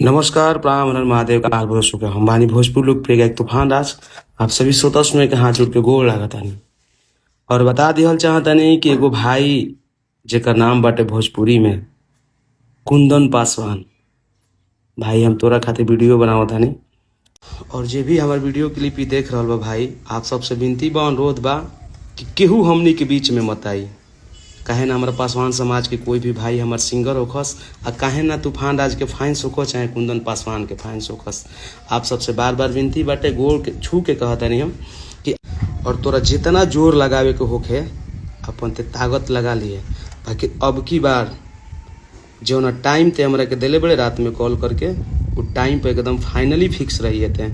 नमस्कार, प्रणाम, हर हर महादेव का हाल भरोसा के हम बानी भोजपुर लोग प्रिय गायक तूफान राज। आप सभी श्रोता सुने के हाथ जोड़ के गोड़ लागतानी और बता दिहल चाहतानी कि एगो भाई जेकर नाम बाटे भोजपुरी में कुंदन पासवान भाई, हम तोरा खातिर वीडियो बनावतानी। और जे भी हमार वीडियो क्लिप ही देख रहल बा भाई, आप सबसे विनती बा, अनुरोध बा कि केहू हमनी के बीच में मत आई। काहे ना हमारा पासवान समाज के कोई भी भाई हमार सिंगर होखस, आ काहे ना तूफान राज के फैंस होखो चाहे कुंदन पासवान के फैंस होखस। आप सबसे बार बार विनती बाटे, गोड़ के छू के कहतानी हम कि और तोरा जितना जोर लगावे के होखे अपन ते ताकत लगा लिए, बाकी अब की बार जो ना टाइम ते हमरा के दिले बड़े रात में कॉल करके वो टाइम पे एकदम फाइनली फिक्स रहिए थे,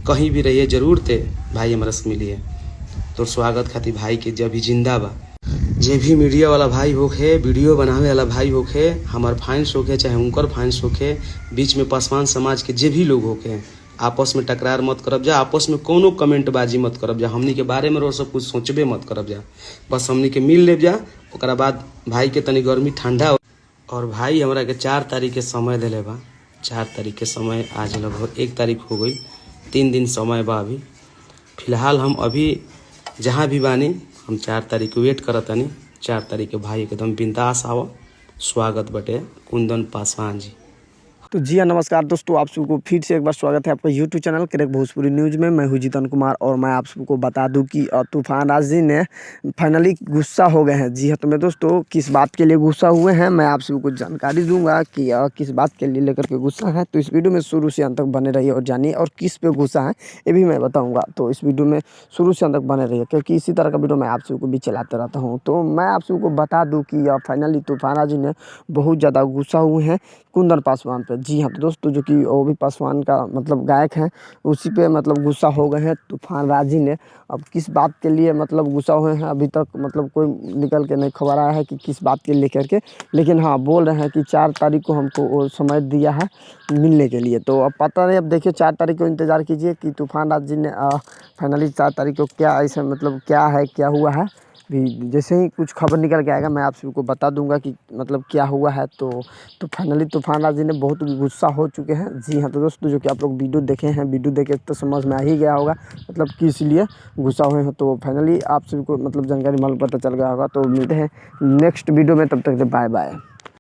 कहीं भी रहिए जरूर थे भाई, हमारा से मिलिए। तो स्वागत खातिर भाई के जब भी जिंदा बा। जे भी मीडिया वाला भाई होखे, वीडियो बनावे वाला भाई होखे, हमार फैंस होखे चाहे उनकर फैंस होखे, बीच में पासवान समाज के जे भी लोग होखे, आपस में टकरार मत करब जा, आपस में कोनो कमेंट बाजी मत करब जा, हमनी के बारे में रो सब कुछ सोचबे मत करब जा, बस हमनी के मिल लेब जा। ओकरा बाद भाई के तनी गर्मी ठंडा और भाई हमरा के 4 तारीख के समय दिले बा। 4 तारीख के समय, आज लगभग 1 तारीख हो गई, 3 दिन समय बा। अभी फिलहाल हम अभी जहाँ भी बानी हम 4 तारीख के वेट करतानी। 4 तारीख के भाई एकदम बिंदास आओ, स्वागत बटे कुंदन पासवान जी। तो जी हाँ, नमस्कार दोस्तों, आप सबको फिर से एक बार स्वागत है आपका YouTube channel crack Bhojpuri news में। मैं हूँ जीतन कुमार और मैं आप सबको बता दूं कि तूफान राज जी ने फाइनली गुस्सा हो गए हैं। जी हाँ, तो मैं दोस्तों किस बात के लिए गुस्सा हुए हैं मैं आप सबको जानकारी दूंगा कि किस बात के लिए लेकर के गुस्सा है। तो इस वीडियो में शुरू से अंत तक बने रहिए और जानिए, और किस पे गुस्सा है ये भी मैं बताऊँगा। तो इस वीडियो में शुरू से अंत तक बने रहिए, क्योंकि इसी तरह का वीडियो मैं आप सबको भी चलाते रहता हूँ। तो मैं आप सबको बता दूँ कि फाइनली तूफान राज जी ने बहुत ज़्यादा गुस्सा हुए हैं कुंदन पासवान पे। जी हाँ, तो दोस्तों जो कि वो भी पासवान का मतलब गायक हैं, उसी पे मतलब गुस्सा हो गए हैं तूफान राज जी ने। अब किस बात के लिए मतलब गुस्सा हुए हैं अभी तक मतलब कोई निकल के नहीं खबर आया है कि किस बात के लेकर के, लेकिन हाँ बोल रहे हैं कि 4 तारीख को हमको वो समय दिया है मिलने के लिए। तो अब पता नहीं, अब देखिए 4 तारीख को इंतज़ार कीजिए कि तूफान राज जी ने फाइनली 4 तारीख को क्या ऐसा मतलब क्या है, क्या हुआ है। भी जैसे ही कुछ खबर निकल के आएगा मैं आप सबको बता दूंगा कि मतलब क्या हुआ है। तो फाइनली तूफान राज जी ने बहुत गुस्सा हो चुके हैं। जी हाँ, तो दोस्तों जो कि आप लोग वीडियो देखे हैं, वीडियो देखे तो समझ में आ ही गया होगा मतलब किस लिए गुस्सा हुए हैं। तो फाइनली आप सबको मतलब जानकारी मालूम पता चल गया होगा। तो मिलते हैं नेक्स्ट वीडियो में, तब तक बाय बाय।